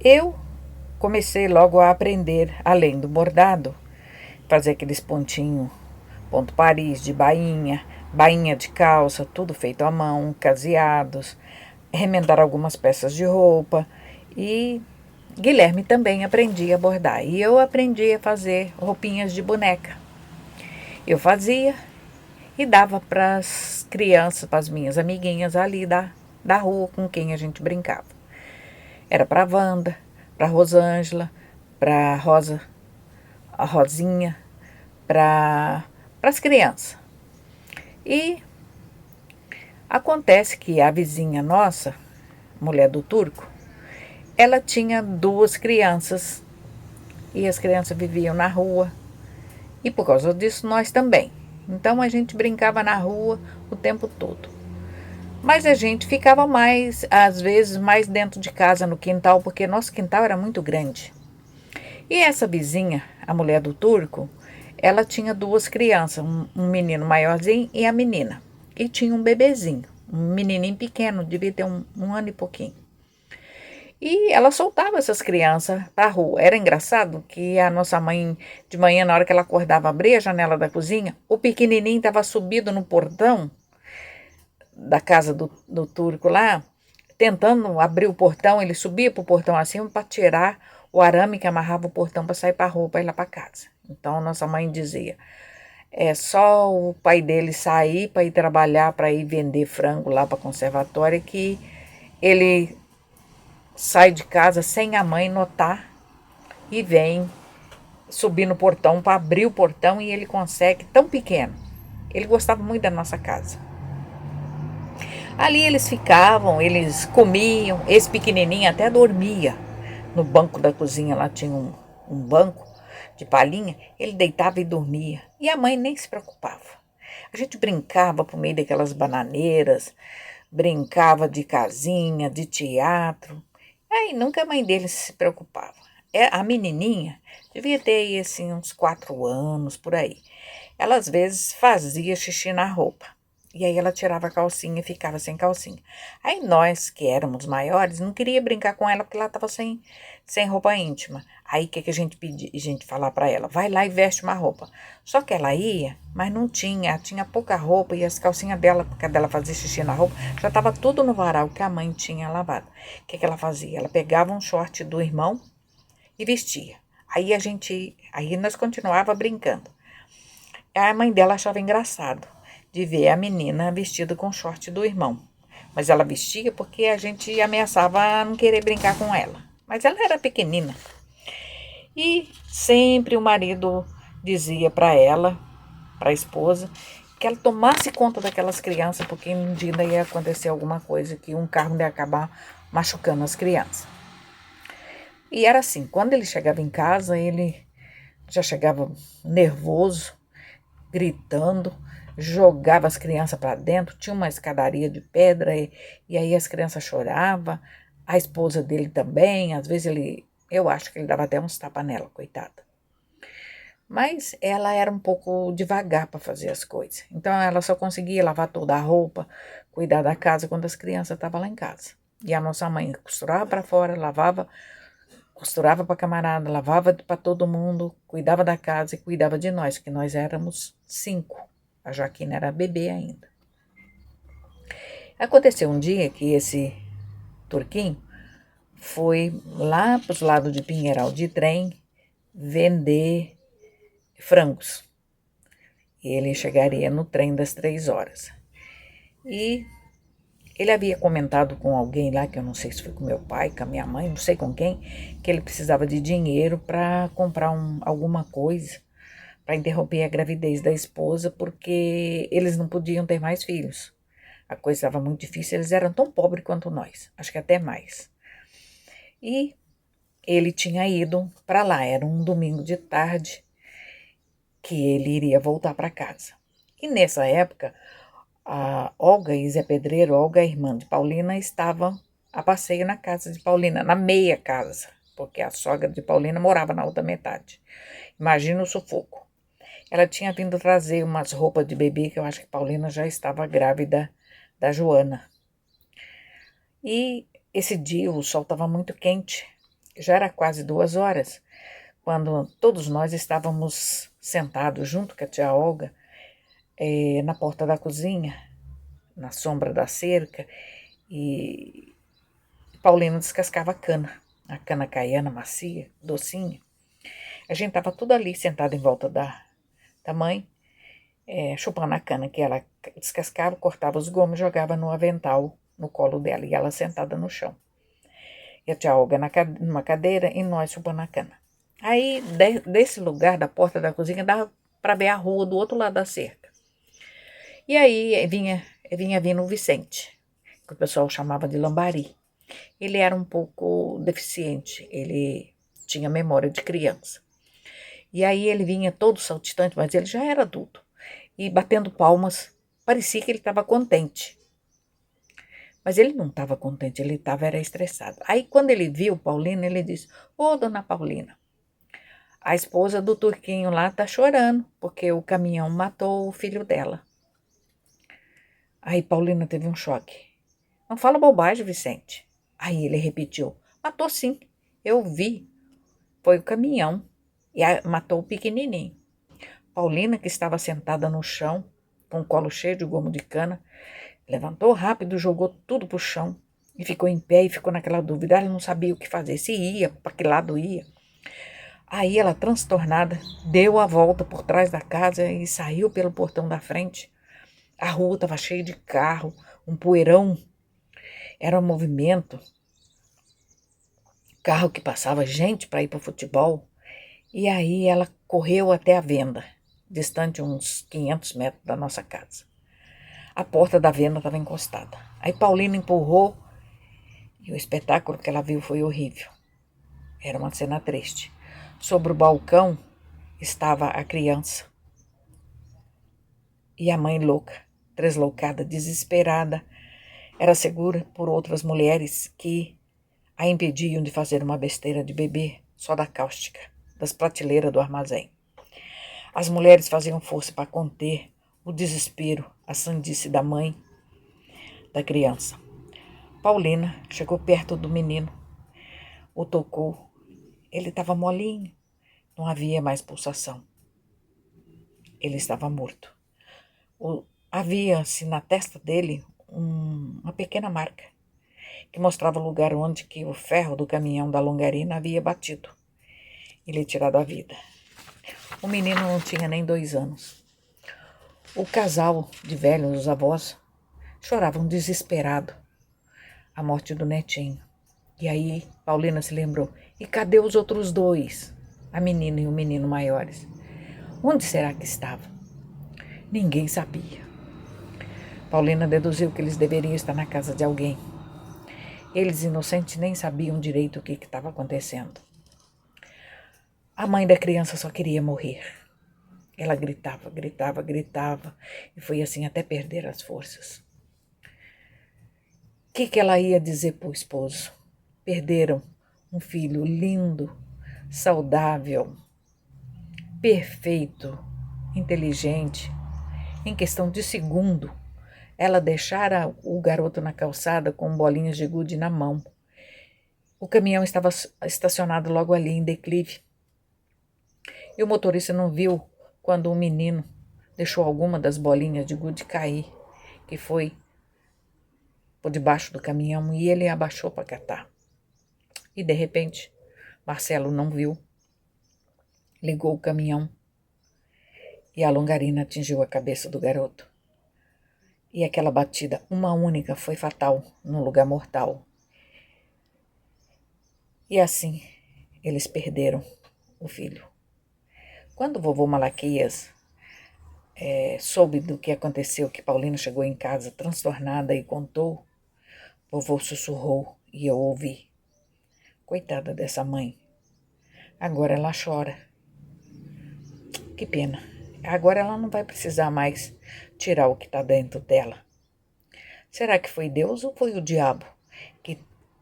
Eu comecei logo a aprender, além do bordado, fazer aqueles pontinhos, ponto Paris de bainha, bainha de calça, tudo feito à mão, caseados, remendar algumas peças de roupa e Guilherme também aprendia a bordar e eu aprendi a fazer roupinhas de boneca. Eu fazia e dava para as crianças, para as minhas amiguinhas ali da rua com quem a gente brincava. Era para a Wanda, para a Rosângela, para a Rosinha, para as crianças. E acontece que a vizinha nossa, mulher do turco, ela tinha duas crianças e as crianças viviam na rua e por causa disso nós também. Então a gente brincava na rua o tempo todo. Mas a gente ficava mais, às vezes, mais dentro de casa no quintal, porque nosso quintal era muito grande. E essa vizinha, a mulher do turco, ela tinha duas crianças, um menino maiorzinho e a menina. E tinha um bebezinho, um menininho pequeno, devia ter um ano e pouquinho. E ela soltava essas crianças para a rua. Era engraçado que a nossa mãe, de manhã, na hora que ela acordava, abria a janela da cozinha, o pequenininho estava subido no portão da casa do turco lá, tentando abrir o portão. Ele subia para o portão acima para tirar o arame que amarrava o portão para sair para a rua, para ir lá para casa. Então, nossa mãe dizia, é só o pai dele sair para ir trabalhar, para ir vender frango lá para a conservatória, que ele sai de casa sem a mãe notar e vem subir no portão para abrir o portão e ele consegue, tão pequeno. Ele gostava muito da nossa casa. Ali eles ficavam, eles comiam, esse pequenininho até dormia. No banco da cozinha lá tinha um banco de palhinha, ele deitava e dormia. E a mãe nem se preocupava. A gente brincava por meio daquelas bananeiras, brincava de casinha, de teatro. Aí nunca a mãe dele se preocupava. A menininha devia ter aí, assim, uns 4 anos, por aí. Ela às vezes fazia xixi na roupa. E aí ela tirava a calcinha e ficava sem calcinha. Aí nós, que éramos maiores, não queria brincar com ela porque ela estava sem roupa íntima. Aí o que a gente pedia? A gente falava para ela, vai lá e veste uma roupa. Só que ela ia, mas não tinha pouca roupa e as calcinhas dela, porque dela fazia xixi na roupa, já estava tudo no varal que a mãe tinha lavado. O que ela fazia? Ela pegava um short do irmão e vestia. Aí nós continuava brincando. A mãe dela achava engraçado de ver a menina vestida com o short do irmão. Mas ela vestia porque a gente ameaçava não querer brincar com ela. Mas ela era pequenina. E sempre o marido dizia para ela, para a esposa, que ela tomasse conta daquelas crianças, porque um dia ia acontecer alguma coisa, que um carro ia acabar machucando as crianças. E era assim, quando ele chegava em casa, ele já chegava nervoso, gritando, jogava as crianças para dentro, tinha uma escadaria de pedra e aí as crianças choravam, a esposa dele também, às vezes eu acho que ele dava até uns tapas nela, coitada. Mas ela era um pouco devagar para fazer as coisas, então ela só conseguia lavar toda a roupa, cuidar da casa quando as crianças estavam lá em casa. E a nossa mãe costurava para fora, lavava, costurava para camarada, lavava para todo mundo, cuidava da casa e cuidava de nós, que nós éramos 5. A Joaquina era bebê ainda. Aconteceu um dia que esse turquinho foi lá para os lados de Pinheiral de trem vender frangos. Ele chegaria no trem das 3 horas. E ele havia comentado com alguém lá, que eu não sei se foi com meu pai, com a minha mãe, não sei com quem, que ele precisava de dinheiro para comprar alguma coisa, para interromper a gravidez da esposa, porque eles não podiam ter mais filhos. A coisa estava muito difícil, eles eram tão pobres quanto nós, acho que até mais. E ele tinha ido para lá, era um domingo de tarde que ele iria voltar para casa. E nessa época, a Olga e Zé Pedreiro, Olga, a irmã de Paulina, estavam a passeio na casa de Paulina, na meia casa, porque a sogra de Paulina morava na outra metade. Imagina o sufoco. Ela tinha vindo trazer umas roupas de bebê, que eu acho que Paulina já estava grávida da Joana. E esse dia o sol estava muito quente Já era quase 2 horas, quando todos nós estávamos sentados junto com a tia Olga, na porta da cozinha, na sombra da cerca, e Paulina descascava a cana caiana macia, docinha. A gente estava tudo ali sentado em volta da mãe, chupando a cana que ela descascava, cortava os gomos e jogava no avental, no colo dela, e ela sentada no chão. E a tia Olga numa cadeira e nós chupando a cana. Aí, desse lugar, da porta da cozinha, dava para ver a rua do outro lado da cerca. E aí vinha vindo o Vicente, que o pessoal chamava de Lambari. Ele era um pouco deficiente, ele tinha memória de criança. E aí ele vinha todo saltitante, mas ele já era adulto. E batendo palmas, parecia que ele estava contente. Mas ele não estava contente, ele era estressado. Aí quando ele viu Paulina, ele disse: "Ô, dona Paulina, a esposa do Turquinho lá tá chorando, porque o caminhão matou o filho dela." Aí Paulina teve um choque. "Não fala bobagem, Vicente." Aí ele repetiu: "Matou sim, eu vi. Foi o caminhão e matou o pequenininho." Paulina, que estava sentada no chão, com o colo cheio de gomo de cana, levantou rápido, jogou tudo pro chão e ficou em pé e ficou naquela dúvida. Ela não sabia o que fazer, se ia, para que lado ia. Aí ela, transtornada, deu a volta por trás da casa e saiu pelo portão da frente. A rua estava cheia de carro, um poeirão, era um movimento. Carro que passava, gente para ir para o futebol. E aí ela correu até a venda, distante uns 500 metros da nossa casa. A porta da venda estava encostada. Aí Paulina empurrou e o espetáculo que ela viu foi horrível. Era uma cena triste. Sobre o balcão estava a criança e a mãe louca, tresloucada, desesperada. Era segura por outras mulheres que a impediam de fazer uma besteira de beber só da cáustica, das prateleiras do armazém. As mulheres faziam força para conter o desespero, a sandice da mãe, da criança. Paulina chegou perto do menino, o tocou. Ele estava molinho, não havia mais pulsação. Ele estava morto. Havia-se na testa dele uma pequena marca, que mostrava o lugar onde que o ferro do caminhão da longarina havia batido e lhe tirado a vida. O menino não tinha nem 2 anos. O casal de velhos, os avós, choravam desesperado a morte do netinho. E aí Paulina se lembrou: e cadê os outros 2? A menina e o menino maiores. Onde será que estavam? Ninguém sabia. Paulina deduziu que eles deveriam estar na casa de alguém. Eles, inocentes, nem sabiam direito o que estava acontecendo. A mãe da criança só queria morrer. Ela gritava, gritava, gritava, e foi assim até perder as forças. O que ela ia dizer para o esposo? Perderam um filho lindo, saudável, perfeito, inteligente. Em questão de segundo, ela deixara o garoto na calçada com bolinhas de gude na mão. O caminhão estava estacionado logo ali em declive. E o motorista não viu quando o menino deixou alguma das bolinhas de gude cair, que foi por debaixo do caminhão, e ele abaixou para catar. E de repente, Marcelo não viu, ligou o caminhão e a longarina atingiu a cabeça do garoto. E aquela batida, uma única, foi fatal, num lugar mortal. E assim, eles perderam o filho. Quando o vovô Malaquias soube do que aconteceu, que Paulina chegou em casa transtornada e contou, vovô sussurrou e eu ouvi: coitada dessa mãe, agora ela chora. Que pena, agora ela não vai precisar mais tirar o que está dentro dela. Será que foi Deus ou foi o diabo que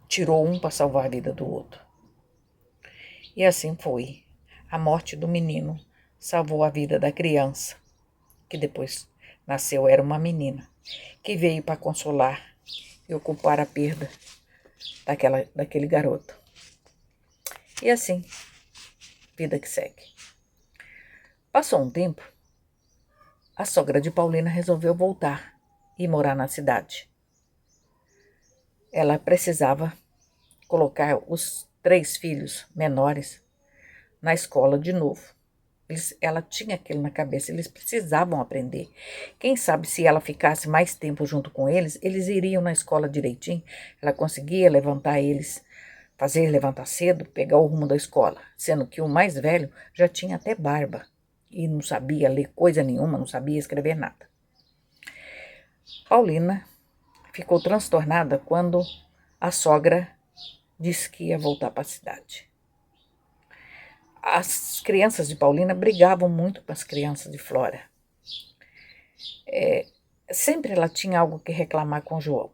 tirou um para salvar a vida do outro? E assim foi. A morte do menino salvou a vida da criança, que depois nasceu, era uma menina, que veio para consolar e ocupar a perda daquele garoto. E assim, vida que segue. Passou um tempo, a sogra de Paulina resolveu voltar e morar na cidade. Ela precisava colocar os 3 filhos menores na escola de novo. Ela tinha aquilo na cabeça, eles precisavam aprender. Quem sabe se ela ficasse mais tempo junto com eles, eles iriam na escola direitinho. Ela conseguia levantar eles, fazer levantar cedo, pegar o rumo da escola. Sendo que o mais velho já tinha até barba e não sabia ler coisa nenhuma, não sabia escrever nada. Paulina ficou transtornada quando a sogra disse que ia voltar para a cidade. As crianças de Paulina brigavam muito com as crianças de Flora. Sempre ela tinha algo que reclamar com João.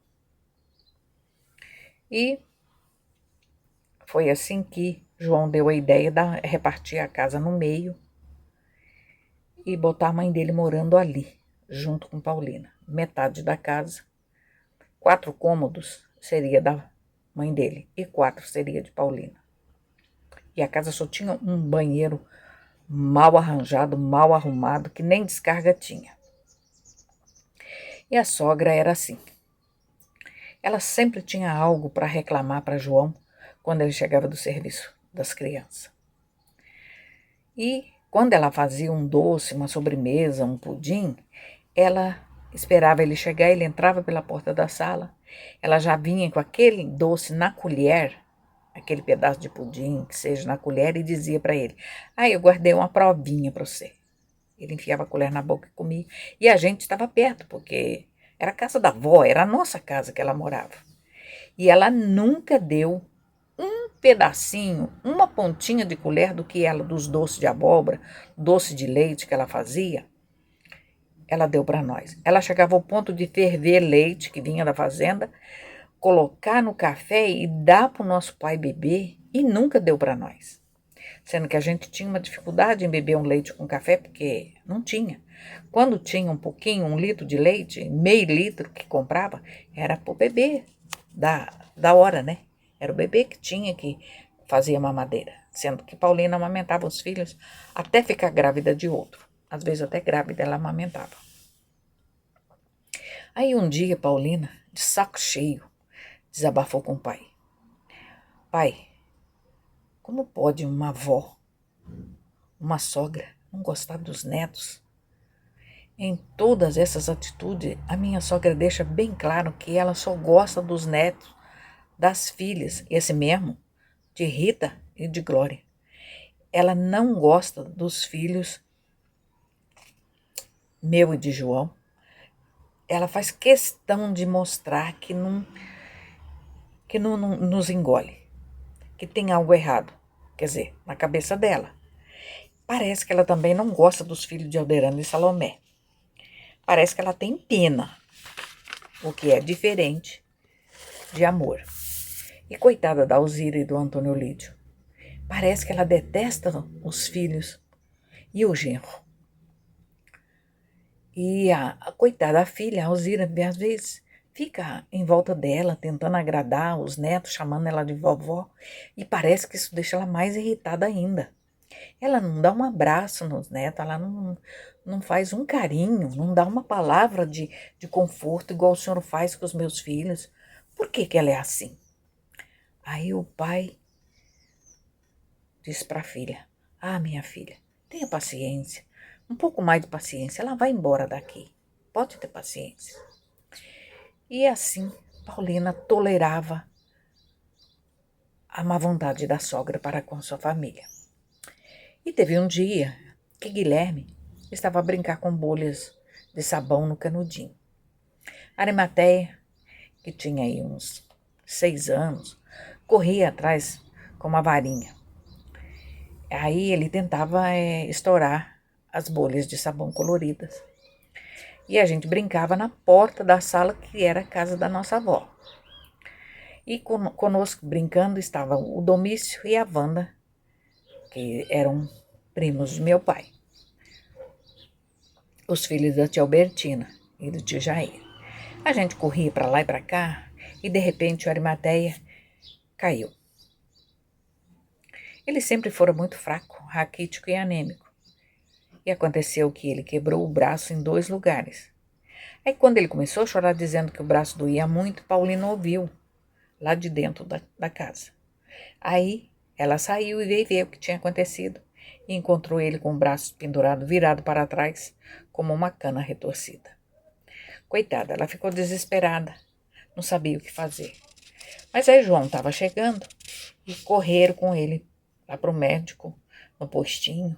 E foi assim que João deu a ideia de repartir a casa no meio e botar a mãe dele morando ali, junto com Paulina. Metade da casa, 4 cômodos seria da mãe dele e 4 seria de Paulina. E a casa só tinha um banheiro mal arranjado, mal arrumado, que nem descarga tinha. E a sogra era assim. Ela sempre tinha algo para reclamar para João quando ele chegava do serviço das crianças. E quando ela fazia um doce, uma sobremesa, um pudim, ela esperava ele chegar, ele entrava pela porta da sala, ela já vinha com aquele doce na colher, aquele pedaço de pudim, que seja na colher, e dizia para ele: eu guardei uma provinha para você. Ele enfiava a colher na boca e comia. E a gente estava perto, porque era a casa da avó, era a nossa casa que ela morava. E ela nunca deu um pedacinho, uma pontinha de colher do que ela, dos doces de abóbora, doce de leite que ela fazia, ela deu para nós. Ela chegava ao ponto de ferver leite que vinha da fazenda, colocar no café e dar para o nosso pai beber, e nunca deu para nós. Sendo que a gente tinha uma dificuldade em beber um leite com café, porque não tinha. Quando tinha um pouquinho, 1 litro de leite, meio litro que comprava, era para o bebê da hora, né? Era o bebê que tinha que fazer mamadeira. Sendo que Paulina amamentava os filhos até ficar grávida de outro. Às vezes até grávida ela amamentava. Aí um dia Paulina, de saco cheio, desabafou com o pai. Pai, como pode uma avó, uma sogra, não gostar dos netos? Em todas essas atitudes, a minha sogra deixa bem claro que ela só gosta dos netos, das filhas, esse mesmo, de Rita e de Glória. Ela não gosta dos filhos meu e de João. Ela faz questão de mostrar que não nos engole, que tem algo errado, quer dizer, na cabeça dela. Parece que ela também não gosta dos filhos de Alderano e Salomé. Parece que ela tem pena, o que é diferente de amor. E coitada da Alzira e do Antônio Lídio. Parece que ela detesta os filhos e o genro. E a coitada da filha, a Alzira, às vezes fica em volta dela, tentando agradar os netos, chamando ela de vovó. E parece que isso deixa ela mais irritada ainda. Ela não dá um abraço nos netos, ela não faz um carinho, não dá uma palavra de conforto, igual o senhor faz com os meus filhos. Por que ela é assim? Aí o pai disse para a filha: minha filha, tenha paciência, um pouco mais de paciência, ela vai embora daqui, pode ter paciência. E assim, Paulina tolerava a má vontade da sogra para com sua família. E teve um dia que Guilherme estava a brincar com bolhas de sabão no canudinho. Arimateia, que tinha aí uns 6 anos, corria atrás com uma varinha. Aí ele tentava estourar as bolhas de sabão coloridas. E a gente brincava na porta da sala, que era a casa da nossa avó. E conosco brincando estava o Domício e a Wanda, que eram primos de meu pai. Os filhos da tia Albertina e do tio Jair. A gente corria para lá e para cá e de repente o Arimateia caiu. Ele sempre fora muito fraco, raquítico e anêmico. E aconteceu que ele quebrou o braço em 2 lugares. Aí quando ele começou a chorar dizendo que o braço doía muito, Paulina ouviu lá de dentro da casa. Aí ela saiu e veio ver o que tinha acontecido e encontrou ele com o braço pendurado, virado para trás, como uma cana retorcida. Coitada, ela ficou desesperada, não sabia o que fazer. Mas aí João estava chegando e correram com ele lá para o médico, no postinho,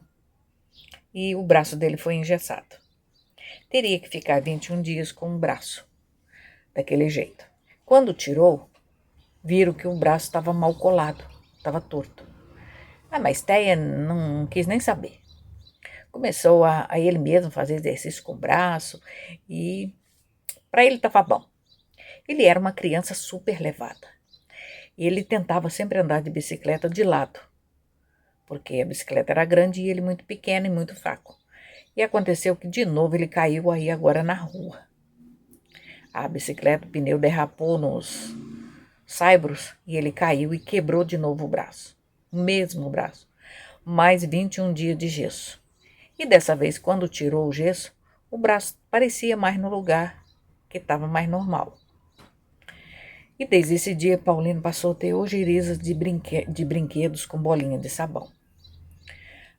e o braço dele foi engessado. Teria que ficar 21 dias com o braço, daquele jeito. Quando tirou, viram que o braço estava mal colado, estava torto. Mas Teia não quis nem saber. Começou a ele mesmo fazer exercício com o braço e para ele estava bom. Ele era uma criança super levada. E ele tentava sempre andar de bicicleta de lado, porque a bicicleta era grande e ele muito pequeno e muito fraco. E aconteceu que de novo ele caiu aí agora na rua. A bicicleta, o pneu derrapou nos saibros e ele caiu e quebrou de novo o braço. O mesmo braço. Mais 21 dias de gesso. E dessa vez, quando tirou o gesso, o braço parecia mais no lugar, que estava mais normal. E desde esse dia, Paulino passou a ter ojerizas de brinquedos com bolinha de sabão.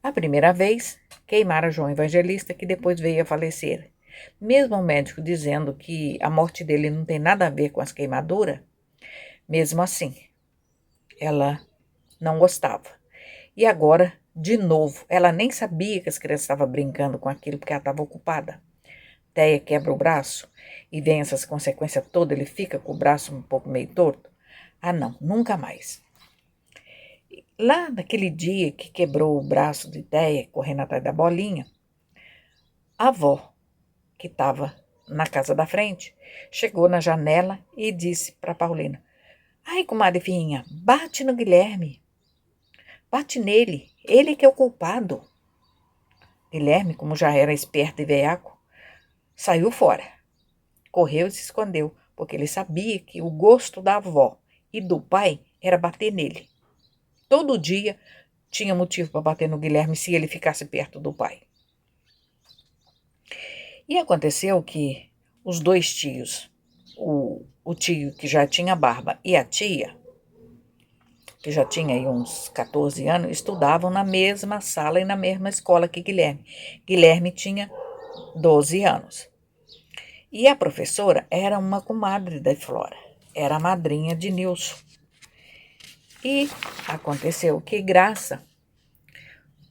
A primeira vez, queimaram João Evangelista, que depois veio a falecer. Mesmo o médico dizendo que a morte dele não tem nada a ver com as queimaduras, mesmo assim, ela não gostava. E agora, de novo, ela nem sabia que as crianças estavam brincando com aquilo porque ela estava ocupada. Teia quebra o braço e vem essas consequências todas, ele fica com o braço um pouco meio torto. Ah, não, nunca mais. Lá naquele dia que quebrou o braço de Teia, correndo atrás da bolinha, a avó, que estava na casa da frente, chegou na janela e disse para Paulina: "Ai, comadre Finha, bate no Guilherme. Bate nele, ele que é o culpado." Guilherme, como já era esperto e veaco, saiu fora. Correu e se escondeu, porque ele sabia que o gosto da avó e do pai era bater nele. Todo dia tinha motivo para bater no Guilherme se ele ficasse perto do pai. E aconteceu que os 2 tios, o tio que já tinha barba e a tia, que já tinha aí uns 14 anos, estudavam na mesma sala e na mesma escola que Guilherme. Guilherme tinha 12 anos. E a professora era uma comadre da Flora, era a madrinha de Nilson. E aconteceu que Graça,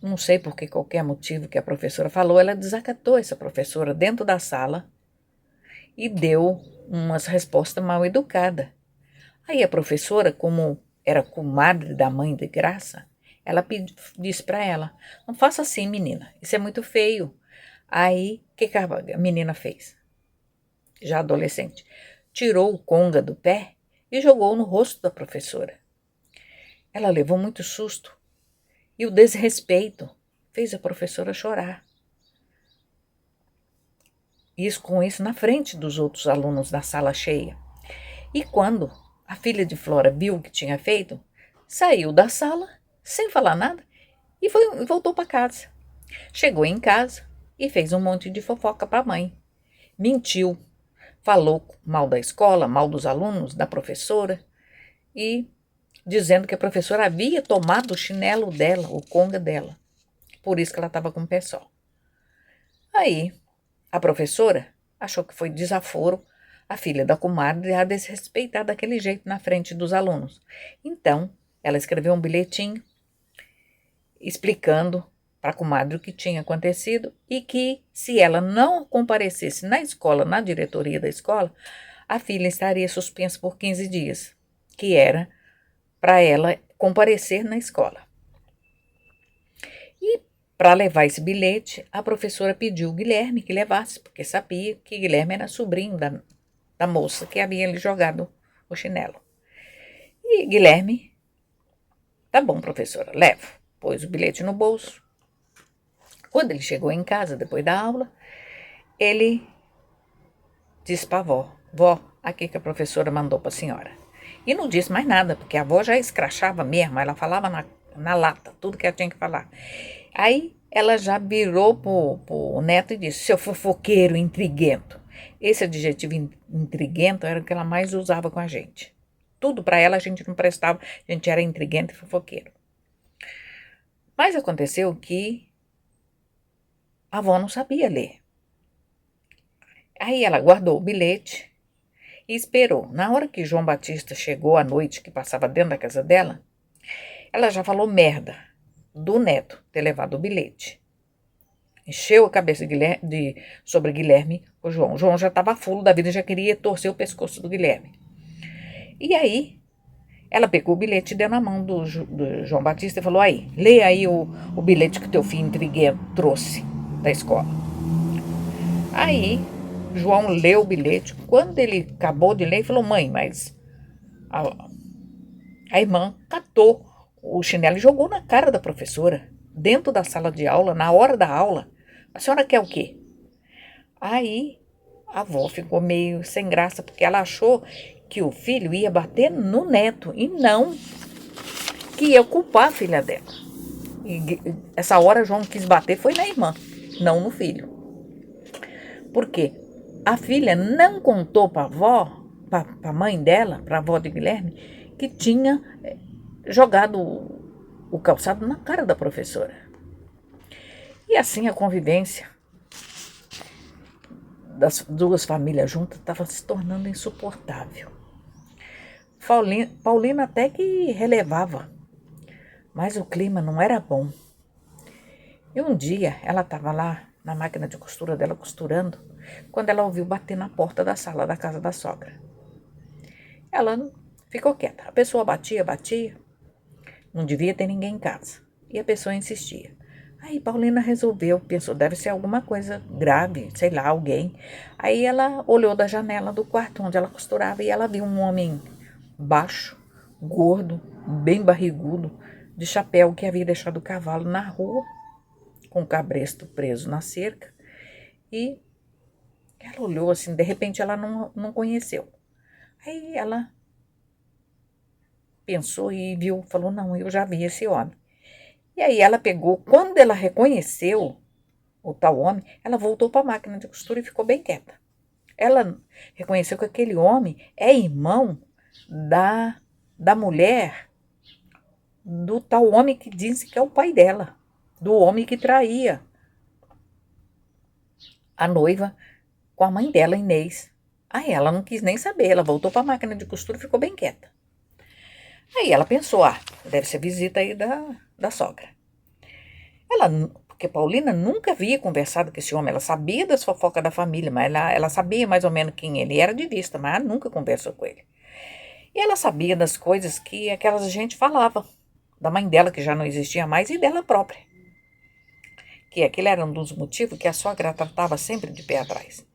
não sei por que qualquer motivo que a professora falou, ela desacatou essa professora dentro da sala e deu umas respostas mal educadas. Aí a professora, como era comadre da mãe de Graça, ela disse para ela: "Não faça assim, menina, isso é muito feio." Aí, o que a menina fez? Já adolescente, tirou o conga do pé e jogou no rosto da professora. Ela levou muito susto e o desrespeito fez a professora chorar. Com isso na frente dos outros alunos da sala cheia. E quando a filha de Flora viu o que tinha feito, saiu da sala sem falar nada e voltou para casa. Chegou em casa e fez um monte de fofoca para a mãe. Mentiu. Falou mal da escola, mal dos alunos, da professora, e dizendo que a professora havia tomado o chinelo dela, o conga dela. Por isso que ela estava com o pé só. Aí, a professora achou que foi desaforo a filha da comadre a desrespeitar daquele jeito na frente dos alunos. Então, ela escreveu um bilhetinho explicando para a comadre o que tinha acontecido e que, se ela não comparecesse na escola, na diretoria da escola, a filha estaria suspensa por 15 dias, que era para ela comparecer na escola. E, para levar esse bilhete, a professora pediu o Guilherme que levasse, porque sabia que Guilherme era sobrinho da moça que havia lhe jogado o chinelo. E Guilherme: "Tá bom, professora, levo." Pôs o bilhete no bolso. Quando ele chegou em casa, depois da aula, ele disse para a avó: "Vó, aqui que a professora mandou para a senhora." E não disse mais nada, porque a avó já escrachava mesmo, ela falava na lata, tudo que ela tinha que falar. Aí ela já virou pro neto e disse: seu fofoqueiro intriguento. Esse adjetivo intriguento era o que ela mais usava com a gente. Tudo para ela a gente não prestava, a gente era intriguento e fofoqueiro. Mas aconteceu que a avó não sabia ler. Aí ela guardou o bilhete e esperou. Na hora que João Batista chegou à noite, que passava dentro da casa dela, ela já falou merda do neto ter levado o bilhete. Encheu a cabeça sobre Guilherme, o João. O João já estava fulo da vida e já queria torcer o pescoço do Guilherme. E aí, ela pegou o bilhete e deu na mão do João Batista e falou: aí, lê aí o bilhete que teu filho intriguento trouxe da escola. Aí, João leu o bilhete. Quando ele acabou de ler, ele falou: mãe, mas a irmã catou o chinelo e jogou na cara da professora, dentro da sala de aula, na hora da aula. A senhora quer o quê? Aí a avó ficou meio sem graça, porque ela achou que o filho ia bater no neto e não que ia culpar a filha dela. E essa hora João quis bater foi na irmã, não no filho. Por quê? A filha não contou para a avó, para a mãe dela, para a avó de Guilherme, que tinha jogado o calçado na cara da professora. E assim a convivência das duas famílias juntas estava se tornando insuportável. Paulina até que relevava, mas o clima não era bom. E um dia ela estava lá na máquina de costura dela costurando, quando ela ouviu bater na porta da sala da casa da sogra. Ela ficou quieta. A pessoa batia, não devia ter ninguém em casa. E a pessoa insistia. Aí Paulina resolveu, pensou, deve ser alguma coisa grave, sei lá, alguém. Aí ela olhou da janela do quarto onde ela costurava e ela viu um homem baixo, gordo, bem barrigudo, de chapéu, que havia deixado o cavalo na rua, com o cabresto preso na cerca. E ela olhou assim, de repente ela não conheceu. Aí ela pensou e viu, falou, não, eu já vi esse homem. E aí ela pegou, quando ela reconheceu o tal homem, ela voltou para a máquina de costura e ficou bem quieta. Ela reconheceu que aquele homem é irmão da mulher do tal homem que disse que é o pai dela, do homem que traía a noiva com a mãe dela, Inês. Aí ela não quis nem saber, ela voltou para a máquina de costura e ficou bem quieta. Aí ela pensou, deve ser visita aí da sogra. Porque Paulina nunca havia conversado com esse homem, ela sabia das fofocas da família, mas ela sabia mais ou menos quem ele era de vista, mas ela nunca conversou com ele. E ela sabia das coisas que aquela gente falava, da mãe dela, que já não existia mais, e dela própria. Que aquele era um dos motivos que a sogra tratava sempre de pé atrás.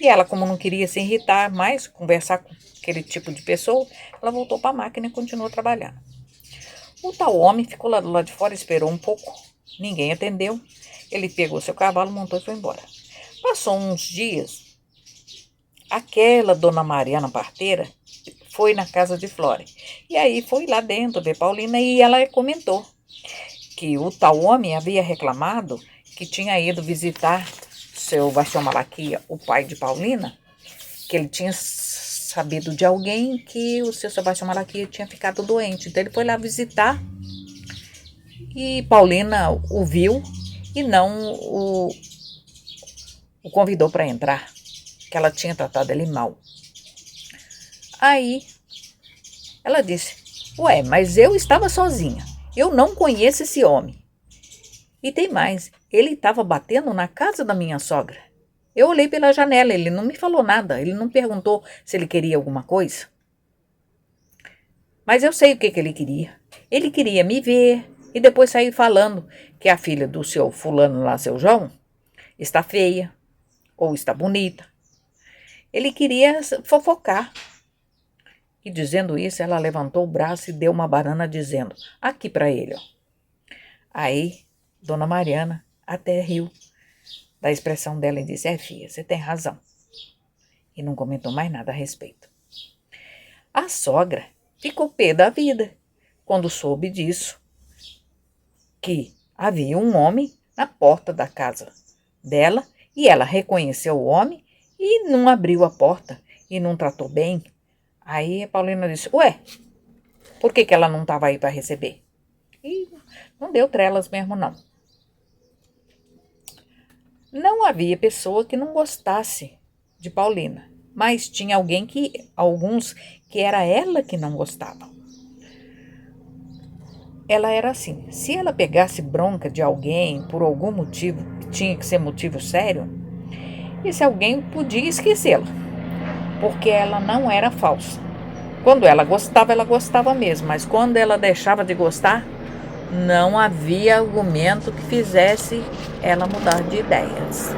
E ela, como não queria se irritar mais, conversar com aquele tipo de pessoa, ela voltou para a máquina e continuou trabalhando. O tal homem ficou lá do lado de fora, esperou um pouco, ninguém atendeu. Ele pegou seu cavalo, montou e foi embora. Passou uns dias, aquela dona Mariana parteira foi na casa de Flora. E aí foi lá dentro ver Paulina e ela comentou que o tal homem havia reclamado que tinha ido visitar seu Bastião Malaquia, o pai de Paulina, que ele tinha sabido de alguém que o seu Sebastião Malaquia tinha ficado doente. Então ele foi lá visitar e Paulina o viu e não o convidou para entrar, que ela tinha tratado ele mal. Aí ela disse, mas eu estava sozinha, eu não conheço esse homem. E tem mais, ele estava batendo na casa da minha sogra. Eu olhei pela janela, ele não me falou nada, ele não perguntou se ele queria alguma coisa. Mas eu sei o que ele queria. Ele queria me ver e depois sair falando que a filha do seu fulano lá, seu João, está feia ou está bonita. Ele queria fofocar. E dizendo isso, ela levantou o braço e deu uma banana dizendo, aqui para ele. Ó. Aí, dona Mariana até riu da expressão dela e disse, filha, você tem razão. E não comentou mais nada a respeito. A sogra ficou pé da vida quando soube disso. que havia um homem na porta da casa dela e ela reconheceu o homem e não abriu a porta e não tratou bem. Aí a Paulina disse, ué, por que ela não estava aí para receber? E não deu trelas mesmo, não. Não havia pessoa que não gostasse de Paulina, mas tinha alguns que era ela que não gostava. Ela era assim, se ela pegasse bronca de alguém por algum motivo, tinha que ser motivo sério, esse alguém podia esquecê-la, porque ela não era falsa. Quando ela gostava mesmo, mas quando ela deixava de gostar, não havia argumento que fizesse ela mudar de ideias.